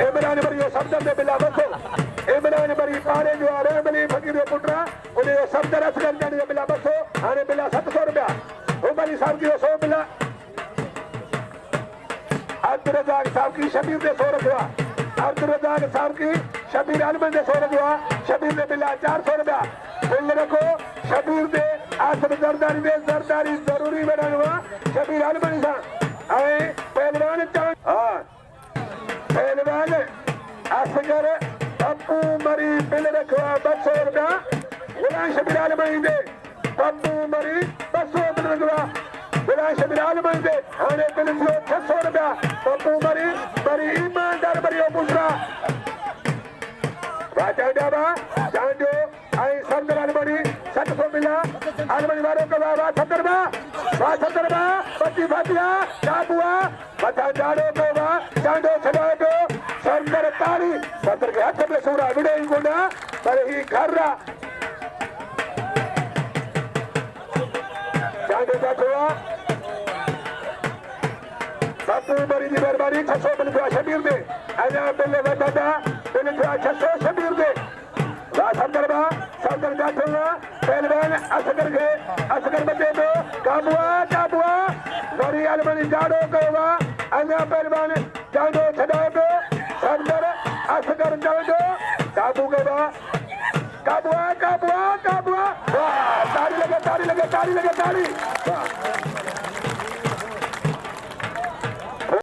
इमरान बरी सफदर दे बिला बसो इमरान बरी पारे जो आ रहे बली फकीर पुटरा उन्हें सफदर असगर जाने बिला बसो हाने बिला 700 रुपया वो बली साहब की 100 बिला अब्दुल रज़ाक साहब की शबीर दे 100 रुपया अब्दुल रज़ाक साहब की शबीर आलम दे 100 रुपया शबीर दे बिला 400 रुपया बिल रखो शबीर दे आसर जरदारी जरूरी बनावा शबीर आलम सा आए पहलवान हां पहलवान असगर पप्पू मरी बिल रखवा 200 रुपया गुलाम शबीर आलम दे पप्पू मरी 200 बिल रखवा गुलाम शबीर आलम दे हाने बिल 600 रुपया पप्पू मरी ईमानदार बरी पुत्रा बाजा डाबा जांजो आई सफदर आलमनी 700 मिला आलमनी वालों को वा 70 पति फातिया काबुआ बता जाड़ो को वा जांजो छड़ा को सफदर तारी सफदर के हाथ में सूरा विड़े गुना पर ही खर्रा जांजो का छुआ बापू मरी दी मेहरबानी 600 बिल शबीर दे अजा बिल वदा बिल 600 शबीर दे सफदर जाठोगा पहलवान असगर बचे दो काबुआ गरी आलमनी जाड़ो कहोगा अजा पहलवान जाड़ो छड़ाओ दो सफदर असगर जाड़ो काबू कहोगा काबुआ तारी लगे